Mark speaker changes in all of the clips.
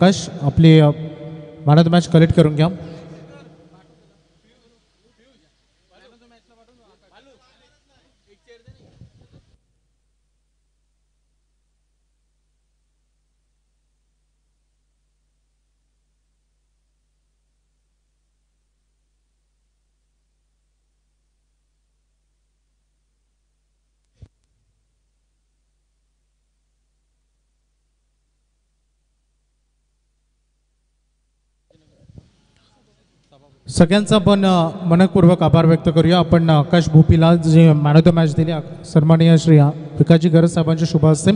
Speaker 1: आकाश आपली man of the match collect करून घ्या. सगळ्यांचा आपण मनपूर्वक आभार व्यक्त करूया. आपण आकाश भोपीला जे मॅन ऑफ द मॅच दिली सन्माननीय श्री विकासजी गरज साहेबांच्या शुभ हस्ते.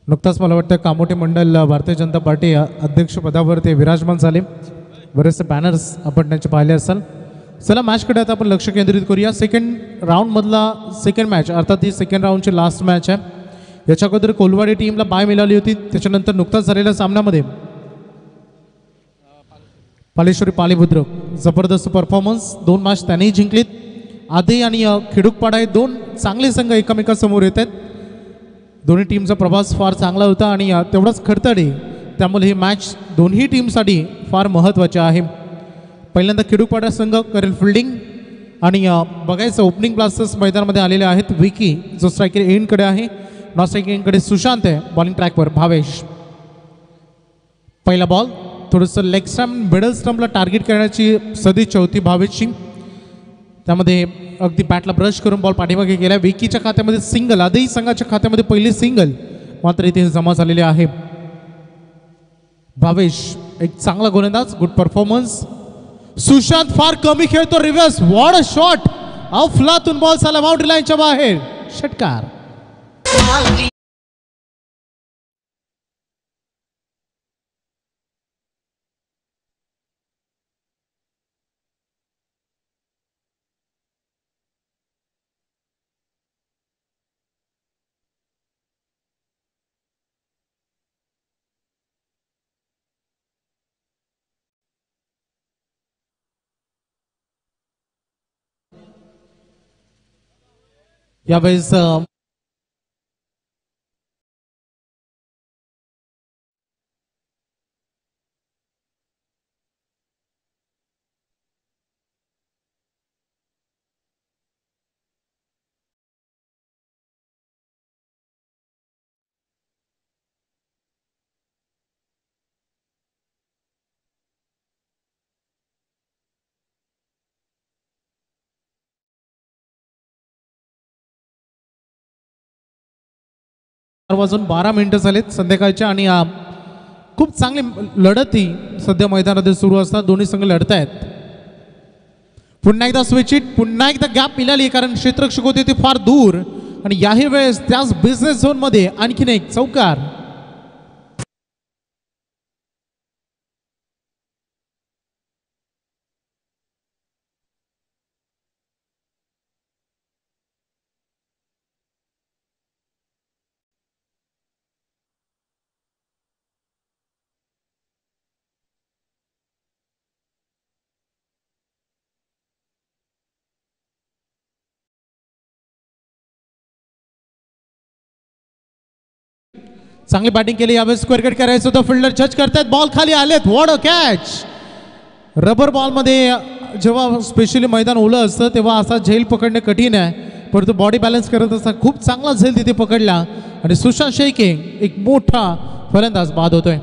Speaker 1: नुकताच मला वाटतं कामोठे मंडल भारतीय जनता पार्टी अध्यक्षपदावर ते विराजमान झाले. बरेचसे बॅनर्स आपण त्यांचे पाहिले असाल. चला मॅचकडे आता आपण लक्ष केंद्रित करूया. सेकंड राऊंडमधला सेकंड मॅच अर्थात ही सेकंड राऊंडची लास्ट मॅच आहे. याच्या अगोदर कोलवाडी टीमला बाय मिळाली होती. त्याच्यानंतर नुकताच झालेल्या सामन्यामध्ये पालेश्वरी पालीभुद्र जबरदस्त परफॉर्मन्स. 2 मॅच त्यांनीही जिंकलीत. आधी आणि खिडूकपाडा हे 2 चांगले संघ एकमेकांसमोर येत आहेत. दोन्ही टीमचा प्रवास फार चांगला होता आणि तेवढाच खडतडी. त्यामुळे ही मॅच दोन्ही टीमसाठी फार महत्त्वाची आहे. पहिल्यांदा खिडूकपाडा संघ करेल फिल्डिंग आणि बघायचं ओपनिंग ब्लास्टर्स मैदानामध्ये आलेले आहेत. विकी जो स्ट्रायकर एंडकडे आहे, नॉन स्ट्रायकर एंडकडे सुशांत आहे. बॉलिंग ट्रॅकवर भावेश. पहिला बॉल थोडंसं लेग स्टंप मिडल स्टंपला टार्गेट करण्याची सदिच्छा होती भावेशची. त्यामध्ये अगदी बॅटला ब्रश करून बॉल पाठीमागे गेला. विकीच्या खात्यामध्ये सिंगल, आधीही संघाच्या खात्यामध्ये पहिली सिंगल मात्र इथे जमा झालेली आहे. भावेश एक चांगला गोलंदाज, गुड परफॉर्मन्स. सुशांत फार कमी खेळतो. Reverse what a shot. अफलातून बॉल झाला बाउंड्री लाईनच्या बाहेर. षटकार. यावेळेस वाजून 12 मिनिटं झालेत संध्याकाळच्या आणि खूप चांगली लढत ही सध्या मैदानामध्ये सुरू असतात. दोन्ही संघ लढत आहेत. पुन्हा एकदा स्विच इट, पुन्हा एकदा गॅप मिळाली कारण क्षेत्ररक्षक होते ते फार दूर आणि याही वेळेस त्याच बिझनेस झोन मध्ये आणखीन एक चौकार. चांगली बॅटिंग केली. यावेळेस स्क्वेअर कट करायचं होतं. फिल्डर जज करतायत. बॉल खाली आलेत. What a catch. रबर बॉलमध्ये जेव्हा स्पेशली मैदान ओलं असतं तेव्हा असा झेल पकडणे कठीण आहे, परंतु बॉडी बॅलन्स करत असता खूप चांगला झेल तिथे पकडला आणि सुशांत शेळके एक मोठा फलंदाज बाद होतोय.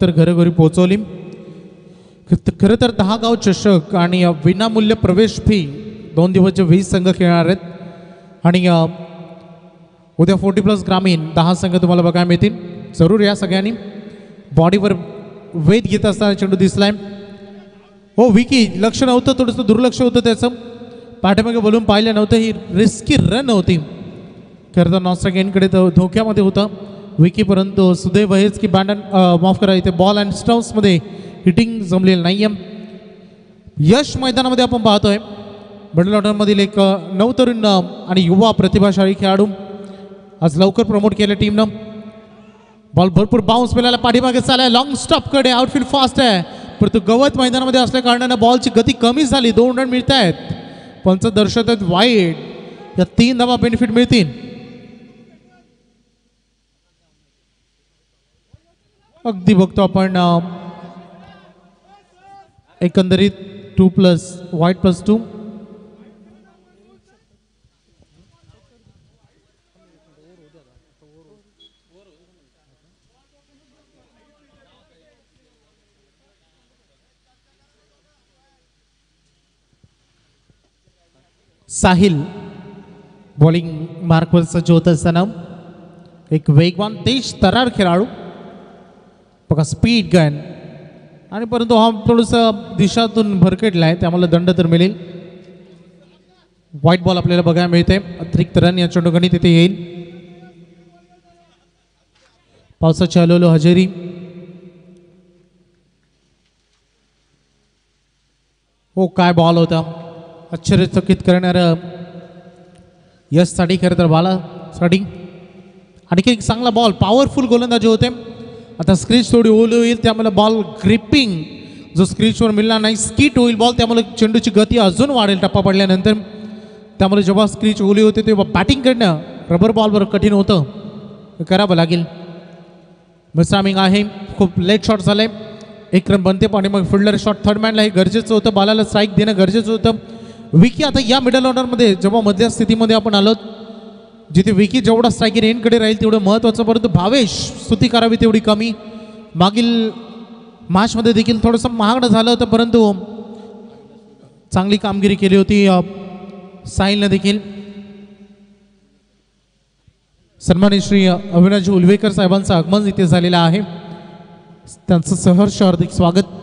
Speaker 1: तर घरोघरी पोहोचवली. खरं तर 10 गाव चषक आणि विनामूल्य प्रवेश फी 2 दिवसचे 20 संघ खेळणार आहेत आणि उद्या 40+ ग्रामीण 10 संघ तुम्हाला बघायला मिळतील. जरूर या सगळ्यांनी. बॉडीवर वेध घेत असताना चेंडू दिसलाय. हो विकी लक्ष नव्हतं, थोडंसं दुर्लक्ष होतं त्याचं. पाठीमागे बोलून पाहिलं नव्हतं. ही रिस्की रन होती. खरं तर नॉस्ट्राइक एंडकडे धोक्यामध्ये होतं विकी, परंतु सुदैव हेच की माफ करा इथे बॉल अँड स्टम्प्समध्ये हिटिंग जमलेलं नाही आहे. यश मैदानामध्ये आपण पाहतोय मिडल ऑर्डरमधील एक नवतरुण आणि युवा प्रतिभाशाली खेळाडू आज लवकर प्रमोट केलं टीमनं. बॉल भरपूर बाउन्स मिळाला, पाठीमागे चालाय, लॉंग स्टॉप कडे, आउटफील्ड फास्ट आहे, परंतु गवत मैदानामध्ये असल्या कारणानं बॉलची गती कमी झाली. 2 रन मिळत आहेत. पंच दर्शवतात वाईड. या 3 धावा बेनिफिट मिळतील. अगदी बघतो आपण एकंदरीत 2+ वाईट +2. साहिल बॉलिंग मार्कवर सज्ज होत असताना एक वेगवान तेज तरार खेळाडू बघा, स्पीड गन, आणि परंतु हा थोडंसं दिशातून भरकटला आहे, त्यामुळे दंड तर मिळेल. व्हाईट बॉल आपल्याला बघायला मिळते. अतिरिक्त रन या चेंडूगणी तिथे येईल. पावसाची हलवलो हजेरी. हो, काय बॉल होता, आश्चर्यचकित करणारं यशसाठी खरं तर बालासाठी. आणखी एक चांगला बॉल, पॉवरफुल गोलंदाजी होते. आता स्क्रीच थोडी ओली होईल, त्यामुळे बॉल ग्रिपिंग जो स्क्रीचवर मिळणार नाही, स्किट होईल बॉल, त्यामुळे चेंडूची गती अजून वाढेल टप्पा पडल्यानंतर. त्यामुळे जेव्हा स्क्रीच ओली होते तेव्हा बॅटिंग करणं रबर बॉलवर कठीण होतं, करावं लागेल. मिसरामिंग आहे, खूप लेट शॉट झाले. 1 रन बनते, पण मग फिल्डर शॉट थर्ड मॅनला हे गरजेचं होतं, बॉलाला स्ट्राईक देणं गरजेचं होतं. विकी आता या मिडल ऑर्डरमध्ये जेव्हा मधल्या स्थितीमध्ये आपण आलो, जिथे विकी जेवढा स्ट्रायकर एंडकडे राहील तेवढं महत्त्वाचं, परंतु भावेश स्तुती करावी तेवढी कमी. मागील मॅचमध्ये देखील थोडंसं महागडं झालं होतं, परंतु चांगली कामगिरी केली होती साहिलनं देखील. सन्मानित श्री अविनाश उलवेकर साहेबांचं आगमन इथे झालेलं आहे, त्यांचं सहर्ष हार्दिक स्वागत.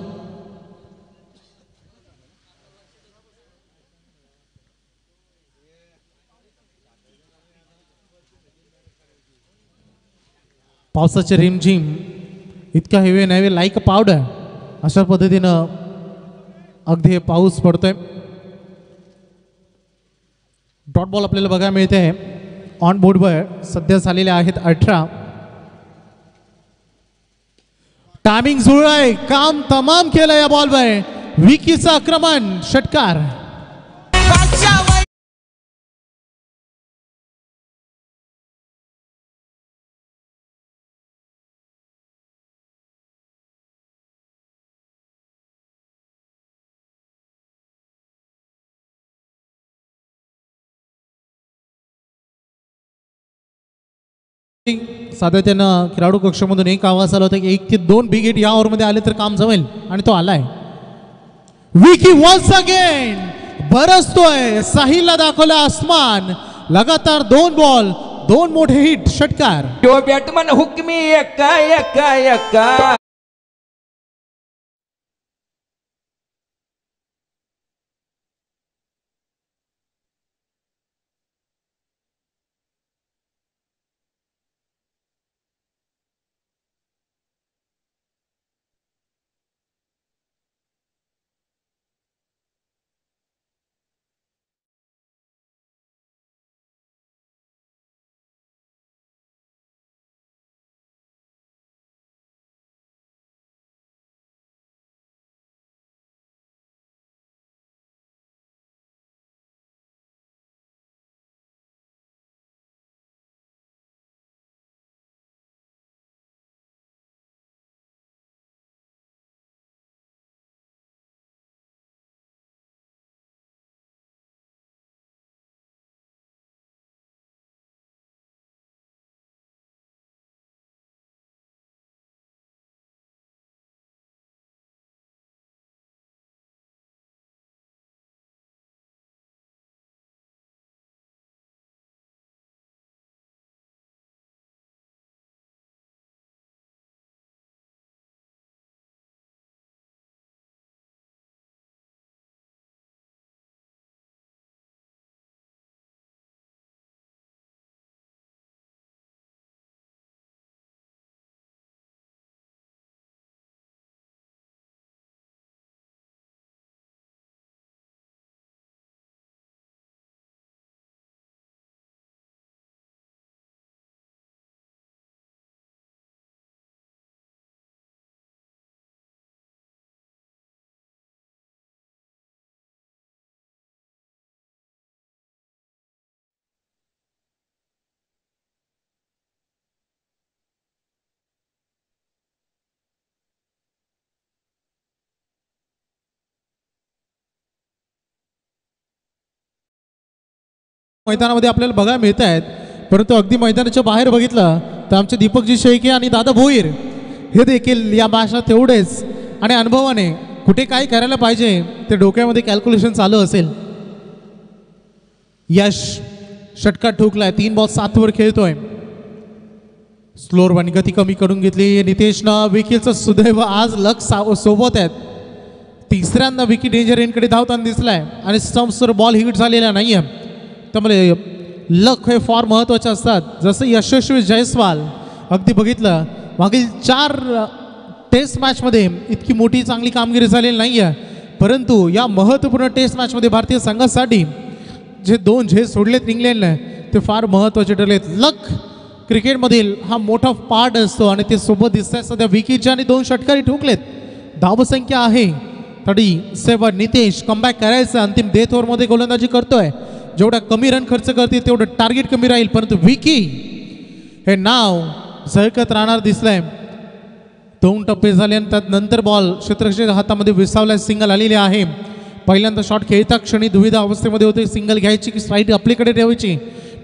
Speaker 1: पावसाचे रिमझिम इतका हेवे नव्हे, लाईक अ पावडर अशा पद्धतीनं अगदी पाऊस पडतोय. डॉट बॉल आपल्याला बघायला मिळते आहे. ऑन बोर्डवर सध्या झालेले आहेत 18. टायमिंग जुळलंय, काम तमाम केलं या बॉलवर. विकीचं आक्रमण, षटकार. सातत्यानं खेळाडू कक्षामधून एक आवाज आला होता की 1 ते 2 बिग हिट या ओव्हरमध्ये आले तर काम जमेल, आणि तो आलाय. विकी वन्स अगेन बरसतोय. साहिलला दाखवला आसमान. लगातार 2 बॉल 2 मोठे हिट, षटकार.
Speaker 2: बॅटमन हुकमी एका एका एका
Speaker 1: मैदानामध्ये आपल्याला बघायला मिळत आहेत, परंतु अगदी मैदानाच्या बाहेर बघितलं तर आमचे दीपकजी शेळके आणि दादा भोईर हे देखील या भाषा तेवढेच आणि अनुभवाने कुठे काय करायला पाहिजे ते डोक्यामध्ये कॅल्क्युलेशन चालू असेल. यश षटकार ठोकलाय, 3 बॉल 7 वर खेळतोय. स्लोअर आणि गती कमी करून घेतली नितेशनं. विकीचं सुदैव आज लक सोबत आहेत. तिसऱ्यांदा विकी डेंजर एंडकडे धावताना दिसलाय आणि स्टम्प्सवर बॉल हिट झालेला नाहीये. त्यामुळे लक हे फार महत्त्वाचे असतात. जसं यशस्वी जयस्वाल अगदी बघितलं मागील 4 टेस्ट मॅचमध्ये इतकी मोठी चांगली कामगिरी झालेली नाही आहे, परंतु या महत्त्वपूर्ण टेस्ट मॅचमध्ये भारतीय संघासाठी जे 2 झेल सोडलेत इंग्लंडने ते फार महत्त्वाचे ठरलेत. लक क्रिकेटमधील हा मोठा पार्ट असतो आणि ते सोबत दिसत आहे. सध्या विकीच्या आणि 2 षटकारी ठोकलेत. धावसंख्या आहे 37. नितेश कमबॅक करायचं, अंतिम डेथ ओव्हरमध्ये गोलंदाजी करतोय. जेवढा कमी रन खर्च करतील तेवढं टार्गेट कमी राहील, परंतु विकी हे नाव झळकत राहणार दिसलंय. 2 टप्पे झाले आणि त्यात नंतर बॉल क्षेत्ररक्षकाच्या हातामध्ये विसावलाय. सिंगल आलेली आहे. पहिल्यांदा शॉट खेळता क्षणी दुविधा अवस्थेमध्ये होते, सिंगल घ्यायची की स्ट्राईक आपल्याकडे ठेवायची,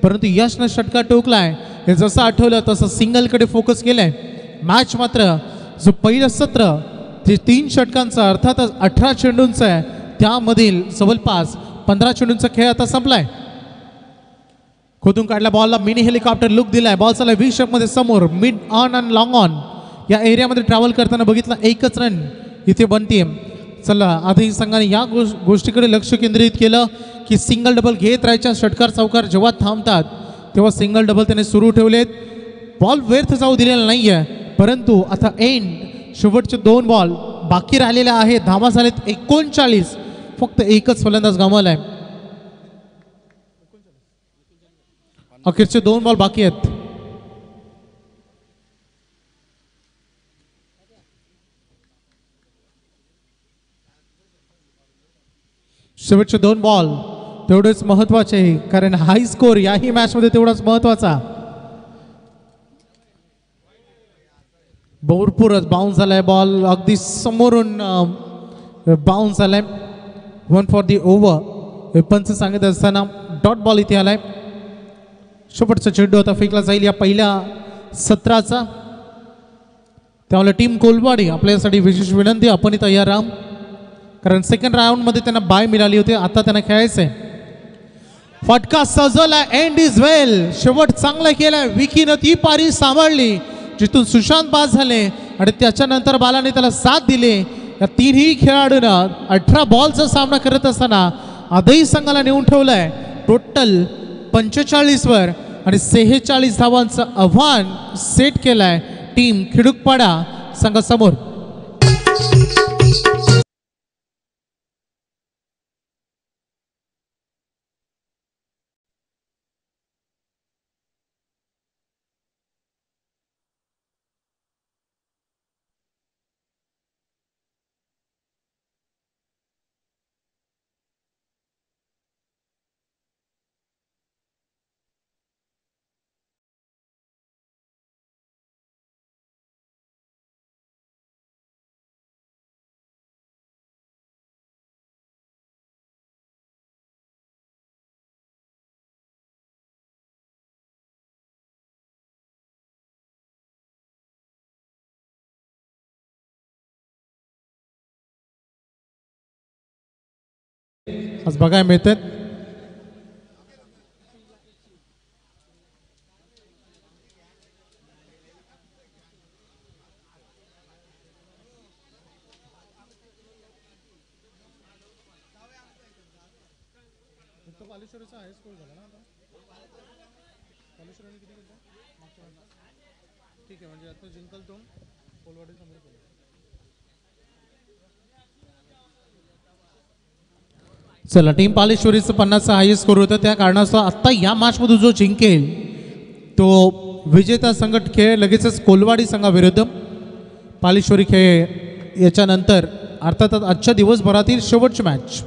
Speaker 1: परंतु यशनं षटकार टोकलाय. हे जसं आठवलं तसं सिंगलकडे फोकस केलाय. मॅच मात्र जो पहिलं सत्र ते 3 षटकांचं अर्थातच 18 चेंडूंचं आहे, त्यामधील जवळपास 15 चेंडूंचा खेळ आता संपलाय. खोदून काढला बॉलला मिनी हेलिकॉप्टर लुक दिलाय. बॉल चालला व्ही शेपमध्ये समोर, मिड ऑन आणि लॉंग ऑन या एरियामध्ये ट्रॅव्हल करताना बघितलं. 1च रन इथे बनते. चला आधी संघाने या गोष्टीकडे लक्ष केंद्रित केलं की सिंगल डबल घेत राहायच्या. षटकार चौकार जेव्हा थांबतात तेव्हा सिंगल डबल त्याने सुरू ठेवलेत. बॉल व्यर्थ जाऊ दिलेला नाही आहे, परंतु आता एंड शेवटचे 2 बॉल बाकी राहिलेले आहेत. धावा झालेत 39. फक्त एकच फलंदाज गमावलाय. अखेरचे 2 बॉल बाकी आहेत. शेवटचे 2 बॉल तेवढेच महत्वाचे, कारण हाय स्कोर याही मॅचमध्ये तेवढाच महत्वाचा. भरपूरच बाउन्स झालाय बॉल, अगदी समोरून बाउन्स झालाय. 1 फॉर दी ओव्हर. पंच सांगत असताना डॉट बॉल इथे आलाय. शेवटचा चेंडू आता फेकला जाईल या पहिल्या सत्राचा. त्यामुळे टीम कोलवाडी आपल्यासाठी विशेष विनंती, आपण तयार राहा, कारण सेकंड राऊंडमध्ये त्यांना बाय मिळाली होती. आता त्यांना खेळायचंय. फटका सजवला. एंड इज वेल. शेवट चांगला केलाय. विकीनं ती पारी सांभाळली जिथून सुशांत बाद झाले आणि त्याच्यानंतर बालाने त्याला साथ दिले. या 3ही खेळाडूंना 18 बॉलचा सामना करत असताना आधीही संघाला नेऊन ठेवलंय. टोटल 45 वर आणि 46 धावांचं आव्हान सेट केलंय टीम खिडूकपाडा संघासमोर. आज बघायला मिळतात ठीक आहे, म्हणजे आता जिंकल तो कोलवाडी समोर. चला टीम पालेश्वरीचं 50चा हायेस्ट स्कोर होता, त्या कारणास्तव आत्ता या मॅचमधून जो जिंकेल तो विजेता संघ खेळ लगेचच कोलवाडी संघाविरुद्ध पालेश्वरी खेळ. याच्यानंतर अर्थातच आजच्या दिवसभरातील शेवटची मॅच.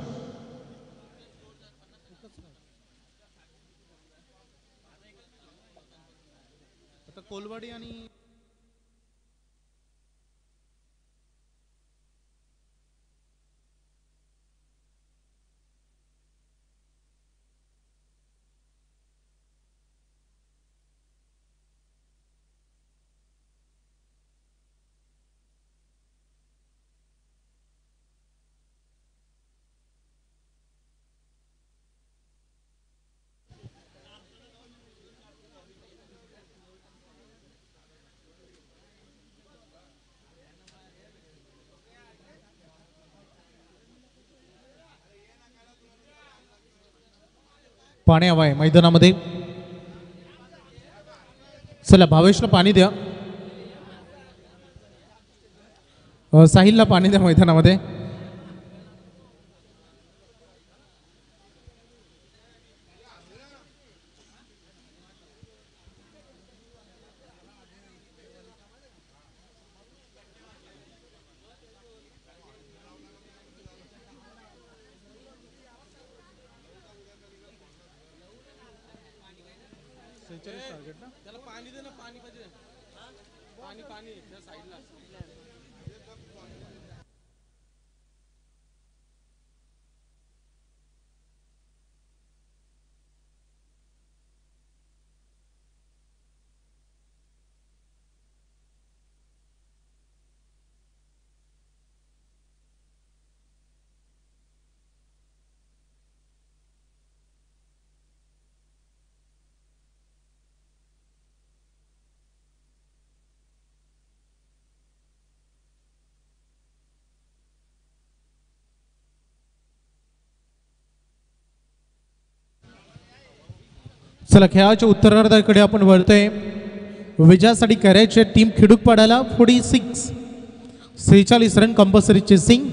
Speaker 1: आता कोलवाडी आणि पाणी हवं आहे मैदानामध्ये. चला भावेशला पाणी द्या. साहिलला पाणी द्या मैदानामध्ये. चला खेळाच्या उत्तरार्धाकडे आपण वळतोय. विजयासाठी करायचे टीम खिडूकपाड्याला 46 रन कंपल्सरी चेसिंग.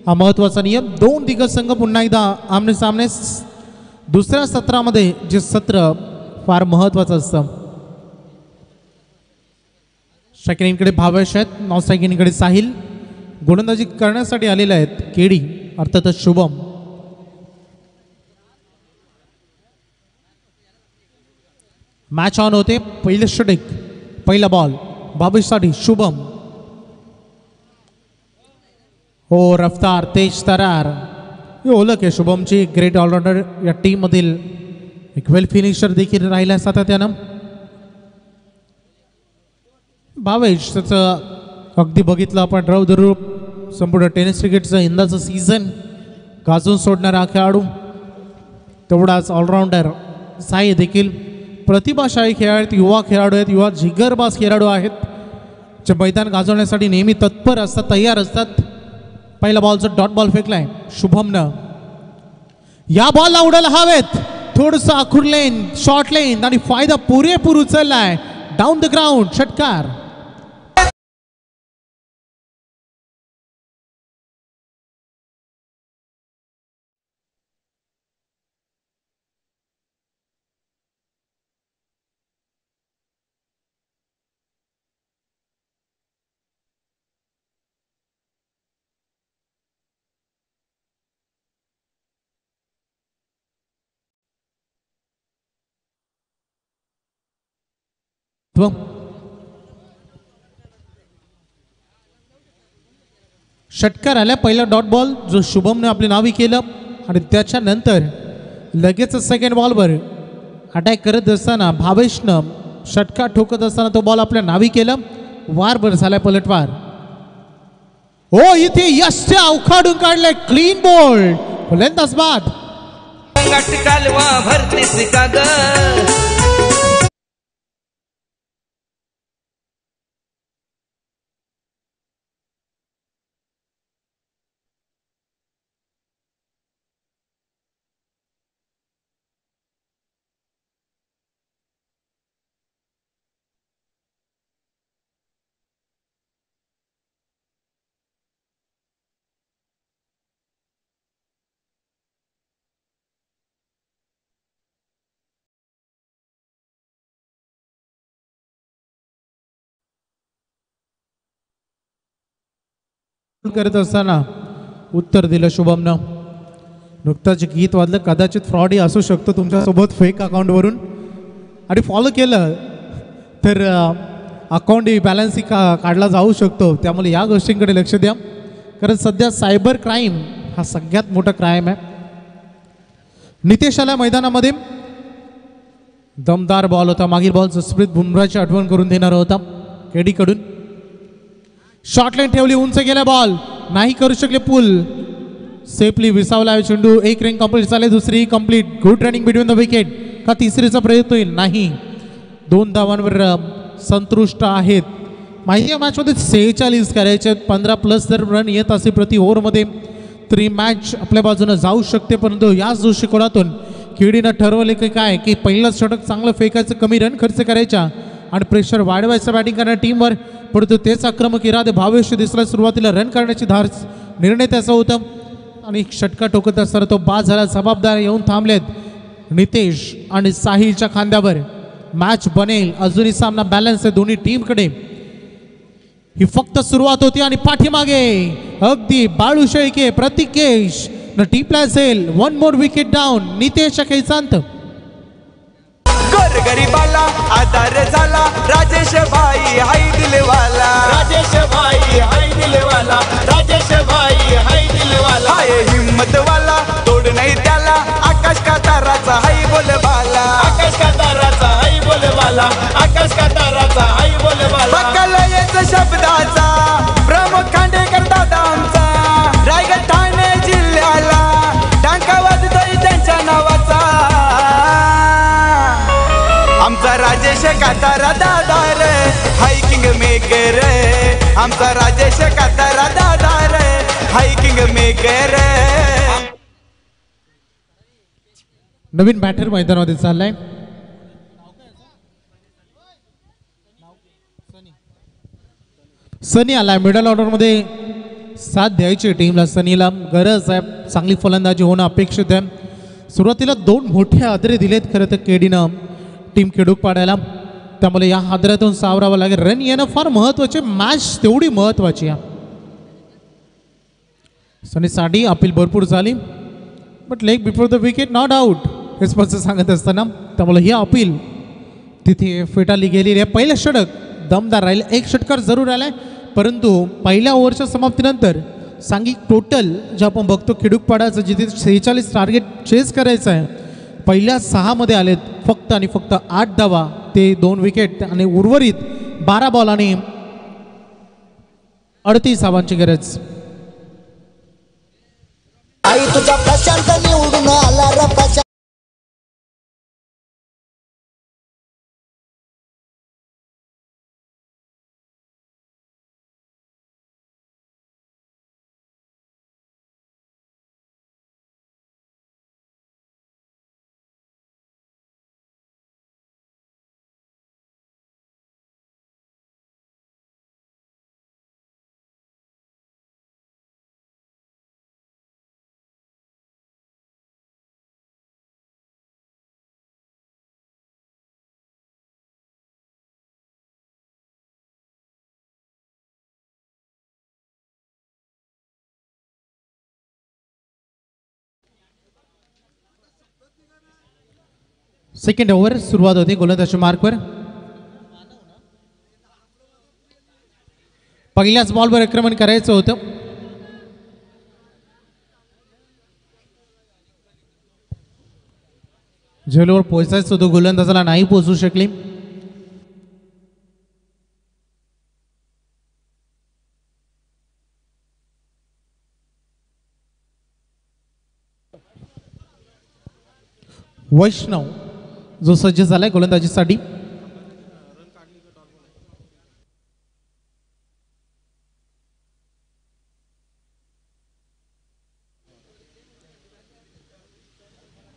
Speaker 1: हा महत्वाचा नियम. 2 दिग्गज संघ पुन्हा एकदा आमने सामने. दुसऱ्या सत्रामध्ये जे सत्र फार महत्वाचं असतं. स्ट्रायकिंगकडे भावेश आहेत, नॉन स्ट्रायकिंगकडे साहिल. गोलंदाजी करण्यासाठी आलेले आहेत केडी अर्थातच शुभम. मॅच ऑन होते. पहिले षटक, पहिला बॉल भावेशसाठी शुभम. हो रफ्तार तेज तरार ही ओळख आहे शुभमची. ग्रेट ऑलराऊंडर या टीम मधील एक वेल फिनिशर देखील राहिला सातत्यानं. भावेश त्याचं अगदी बघितलं आपण रौद्र संपूर्ण टेनिस क्रिकेटचं यंदाचं सीझन गाजून सोडणारा खेळाडू. तेवढाच ऑलराऊंडर साई देखील प्रतिभाशाली खेळाडू आहेत, युवा खेळाडू आहेत, युवा जिगरबाज खेळाडू आहेत जे मैदान गाजवण्यासाठी नेहमी तत्पर असतात, तयार असतात. पहिला बॉलचा डॉट बॉल फेकलाय शुभमनं. या बॉलला उडायला हवेत. थोडंसं आखूर लेन, शॉर्ट लेन आणि फायदा पुरेपूर उचललाय. डाऊन द ग्राउंड षटकार. षटकार आल्या. पहिला डॉट बॉल जो शुभमने आपले नावी केलं आणि त्याच्यानंतर लगेच सेकंड बॉलवर अटॅक करत असताना भावेशनं षटकार ठोकत असताना तो बॉल आपल्या नावी केलं. वार झालाय पलटवार. हो इथे यशच्या अवखाडून काढले. क्लीन बॉल फलंदाज बाद. करत असताना उत्तर दिलं शुभमनं. नुकताच गीत वाजलं. कदाचित फ्रॉडही असू शकतो तुमच्यासोबत फेक अकाउंटवरून आणि फॉलो केलं तर अकाउंटही बॅलन्सही काढला जाऊ शकतो. त्यामुळे या गोष्टींकडे लक्ष द्या कारण सध्या सायबर क्राईम हा सगळ्यात मोठा क्राईम आहे. नितेश आला मैदानामध्ये. दमदार बॉल होता. मागील बॉल जसप्रीत बुमराची आठवण करून देणारा होता केडीकडून. शॉर्ट लाईन ठेवली. उंच गेला बॉल. नाही करू शकले पुल. सेफली विसावला चेंडू. एक रन कंप्लीट झाले. दुसरी complete. Good running between the wicket. का तिसरीचा प्रयत्न होईल? नाही. 2 धावांवर संतुष्ट आहेत. माहिती मॅचमध्ये 46 करायचे. 15+ जर रन येत असे प्रति ओव्हरमध्ये तरी मॅच आपल्या बाजूने जाऊ शकते. परंतु याच दृष्टिकोनातून केडीनं ठरवले की काय की पहिलं षटक चांगलं फेकायचं, कमी रन खर्च करायच्या आणि प्रेशर वाढवायचं बॅटिंग करणाऱ्या टीमवर. परंतु तेच आक्रमक इरादे भावेश दिसला. सुरुवातीला रन करण्याची धार निर्णय त्याचा होता आणि षटका टोकत असताना तो बाद झाला. जबाबदार येऊन थांबलेत नितेश आणि साहिलच्या खांद्यावर. मॅच बनेल, अजूनही सामना बॅलन्स आहे दोन्ही टीमकडे. ही फक्त सुरुवात होती आणि पाठीमागे अगदी बाळू शेळके, प्रतिकेश न टिपला असेल. One more wicket down. Nitesh खेळांत
Speaker 2: गरीबाला आधार झाला राजेश भाई हाय दिलवाला. राजेश भाई हाय दिलवाला. राजेश भाई हाय दिलवाला. हाय हिम्मत वाला तोड नाही त्याला. आकाश का ताराचा हाय बोलबाला. आकाश का ताराचा हाय बोलबाला. आकाश का ताराचा हाय बोलबाला. बकलयच शब्दाचा प्रमुख खांडेकर दादा आमचा. रायगड ठाणे जिल्ह्याला टांका वाजतोय त्यांच्या नावाचा. आमचा राजेश कातारा दादा रे हायकिंग मेकर. आमचा राजेश कातारा दादा रे हायकिंग मेकर.
Speaker 1: नवीन बॅटर मैदानामध्ये चाललाय. सनी आलाय मिडल ऑर्डरमध्ये. साथ द्यायची टीमला. सनीला गरज आहे, चांगली फलंदाजी होणं अपेक्षित आहे. सुरुवातीला दोन मोठे आदरे दिलेत खरं तर केडीनं टीम खेडूक पाडायला, त्यामुळे या हादऱ्यातून सावरावं लागेल. रन येणं फार महत्वाचे, मॅच तेवढी महत्वाची आहे. सनीसाठी अपील भरपूर झाली, but leg before the wicket not out हे स्पष्ट सांगत असताना त्यामुळे ही अपील तिथे फेटाळली गेलेली आहे. पहिलं षटक दमदार राहील, एक षटकार जरूर आलाय, परंतु पहिल्या ओव्हरच्या समाप्तीनंतर सांघिक टोटल जे आपण बघतो खेडूकपाडाचं जिथे 46 टार्गेट चेस करायचं आहे, पहिल्या 6 मध्ये आलेत फक्त आणि फक्त 8 धावा, ते 2 विकेट आणि उर्वरित 12 बॉल आणि 38 धावांची गरज.
Speaker 3: आई तुझा प्रशांत निवडून आला रे प्रशांत.
Speaker 1: सेकंड ओव्हर सुरुवात होती गोलंदाजी मार्कवर. पहिल्याच बॉलवर आक्रमण करायचं होतं. झेलवर पोहोचायचं होतं, गोलंदाजाला नाही पोहोचू शकली. वैष्णव जो सज्ज झालाय गोलंदाजीसाठी.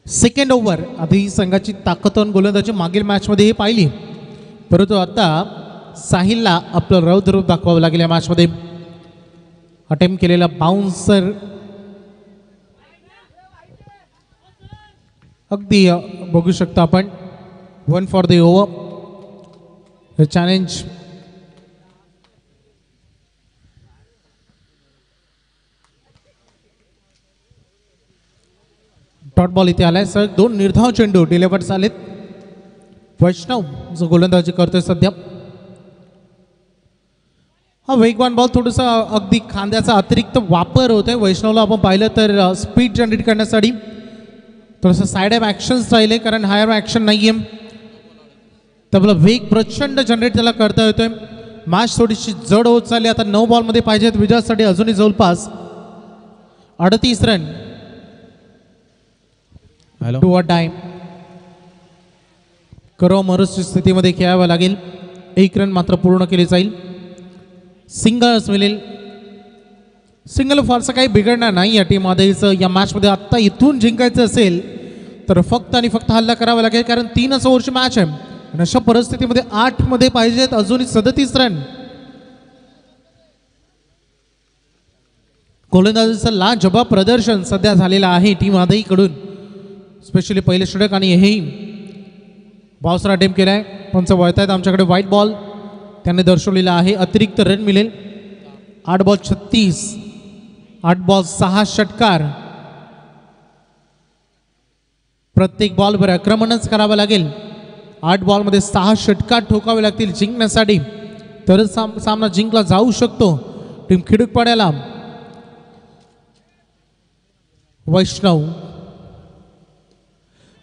Speaker 1: सेकंड ओव्हर आधी संघाची ताकदवान गोलंदाजी मागील मॅचमध्ये पाहिली, परंतु आता साहिलला आपलं रौद्र रूप दाखवावं लागेल या मॅचमध्ये. अटेम्प्ट केलेला बाउन्सर अगदी बघू शकता आपण. 1 फॉर द ओव्हर. हे चॅलेंज डॉट बॉल इथे आलाय. सर 2 निर्धाव चेंडू डिलिव्हर झालेत. वैष्णव जो गोलंदाजी करतोय सध्या, हा वेगवान बॉल थोडासा अगदी खांद्याचा अतिरिक्त वापर होतोय. वैष्णवला आपण पाहिलं तर स्पीड जनरेट करण्यासाठी थोडंसं साईड अप ॲक्शन्स राहिले, कारण हायर ॲक्शन नाही आहे, त्यामुळे वेग प्रचंड जनरेट त्याला करता येतोय. मॅच थोडीशी जड होत चालली. आता 9 बॉलमध्ये पाहिजेत विजयासाठी अजूनही जवळपास 38 रन. टू अ टाइम करो मरुस्थी स्थितीमध्ये खेळावं लागेल. 1 रन मात्र पूर्ण केली जाईल. सिंगल्स मिळेल. सिंगल फारसं काही बिघडणार नाही या टीममध्येच. या मॅचमध्ये आत्ता इथून जिंकायचं असेल तर फक्त आणि फक्त हल्ला करावा लागेल, कारण 3च ओव्हरची मॅच आहे आणि अशा परिस्थितीमध्ये 8 मध्ये पाहिजेत अजूनही 37 रन. गोलंदाजीचं लाजवाब प्रदर्शन सध्या झालेलं आहे टीम आदईकडून, स्पेशली पहिले षटक आणि हेही बॉल्सला अटेम्प्ट केलाय. पंच वळतायत आमच्याकडे व्हाईट बॉल त्यांनी दर्शवलेला आहे. अतिरिक्त रन मिळेल. 8 बॉल 36, 8 बॉल 6 षटकार. प्रत्येक बॉलवर आक्रमणच करावं लागेल. 8 बॉलमध्ये 6 षटकार ठोकावे लागतील जिंकण्यासाठी, तरच सामना जिंकला जाऊ शकतो. टीम खिडकपाड्याला वैष्णव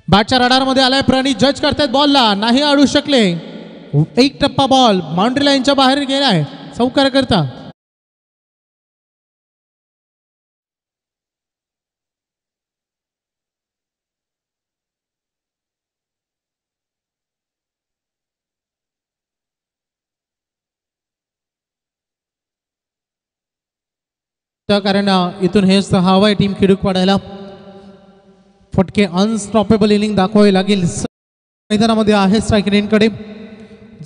Speaker 1: बॅटच्या रडारमध्ये आलाय. प्रणीत जज करतायत बॉलला, नाही अडू शकले. 1 टप्पा बॉल बाउंड्री लाईनच्या बाहेर गेलाय चौकार करता. कारण इथून हेच हवं आहे टीम खिडकपाड्याला. फटके अनस्टॉपेबल इनिंग दाखवावे लागेल. मैदानामध्ये आहे स्ट्राईक रेनकडे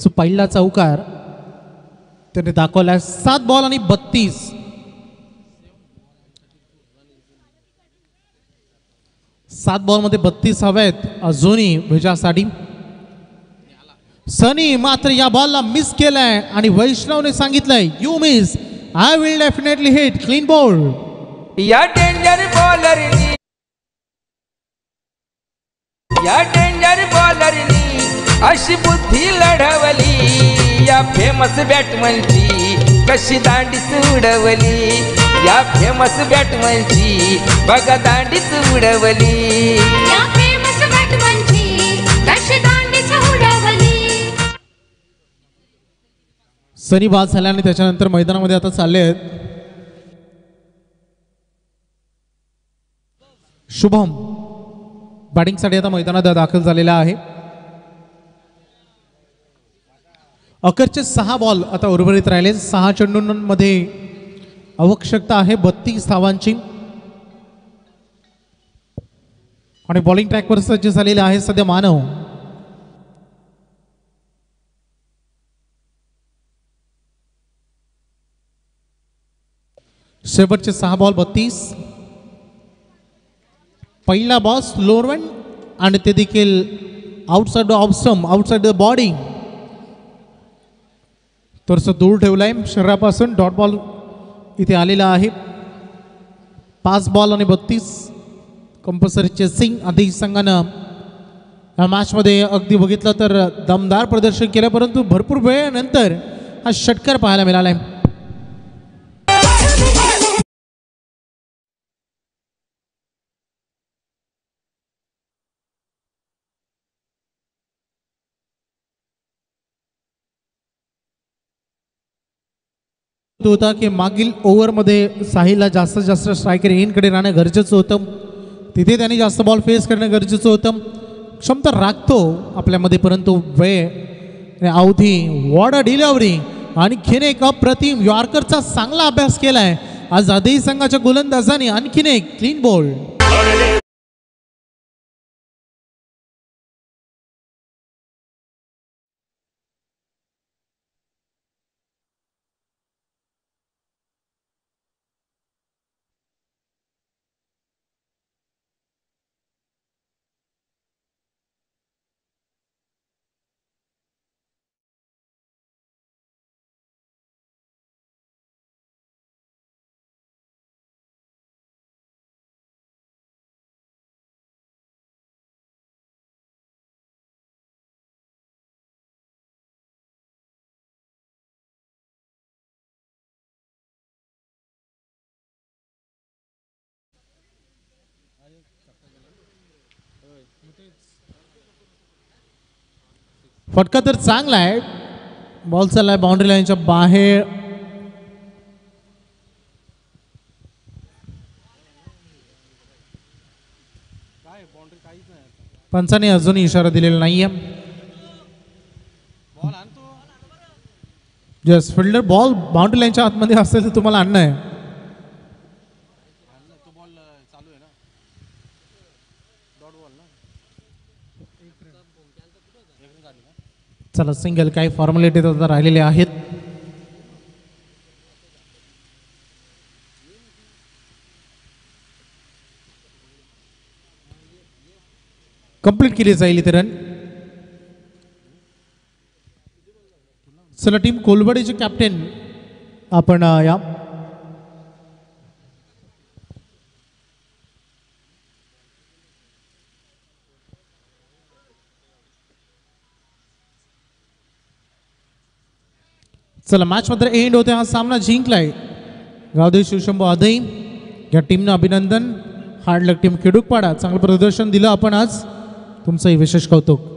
Speaker 1: जो पहिला चौकार त्याने दाखवला. 7 बॉल आणि 32. 7 बॉलमध्ये 32 हवेत अजूनही विजयासाठी. सनी मात्र या बॉलला मिस केलाय आणि वैष्णवने सांगितलंय you miss, I will definitely hit clean ball.
Speaker 4: या डेंजर बॉलरनी अशी बुद्धी लढवली. या फेमस बॅटमनची कशी दांडीच उडवली. या फेमस बॅटमनची बघा दांडीच उडवली.
Speaker 5: या फेमस बॅटमनची कशी दांडीच उडवली.
Speaker 1: सनी बाद झाल्याने त्याच्यानंतर मैदानामध्ये आता चालले आहेत शुभम. बॅटिंगसाठी आता मैदानात दाखल झालेला आहे. अखेरचे 6 बॉल आता उर्वरित राहिले. 6 चेंडूंमध्ये आवश्यकता आहे 32 धावांची आणि बॉलिंग ट्रॅकवर सज्ज झालेले आहे सध्या मानव. शेवटचे 6 बॉल 32. पहिला बॉल स्लोअर वन आणि ते देखील outside off stump, outside the body. थोडंसं दूर ठेवलाय शरीरापासून. डॉट बॉल इथे आलेला आहे. 5 बॉल आणि 32 कंपल्सरी चेसिंग. आधी संघानं या मॅचमध्ये अगदी बघितलं तर दमदार प्रदर्शन केलं, परंतु भरपूर वेळानंतर हा षटकार पाहायला मिळाला आहे. होता की मागील ओव्हरमध्ये साहिलला जास्तीत जास्त स्ट्रायकर एनकडे राहणं गरजेचं होतं. तिथे त्यांनी जास्त बॉल फेस करणं गरजेचं होतं. क्षमता राखतो आपल्यामध्ये, परंतु वेळ अवधी वॉट अ डिलिव्हरी. आणखीन एक अप्रतिम यॉर्करचा चांगला अभ्यास केलाय आज आदई संघाच्या गोलंदाजाने. आणखीन एक क्लीन बॉल. फटका तर चांगला आहे. बॉल चाललाय बाउंड्री लाईनच्या बाहेर. पंचाने अजूनही इशारा दिलेला नाहीये. जस्ट फिल्डर बॉल बाउंड्री लाईनच्या आतमध्ये असेल तर तुम्हाला आणणं आहे. चला सिंगल काही फॉर्मॅलिटी आता राहिलेले आहेत. कंप्लीट केली जाईल इथे रन. चला टीम कोलवाडीचे कॅप्टन आपण या. चला मॅच मात्र एंड होते. हा सामना जिंकलाय गावदेव शिवशंभू आदई या टीमनं अभिनंदन. हार्ड लक टीम खिडूकपाडा चांगलं प्रदर्शन दिलं आपण आज. तुमचंही विशेष कौतुक.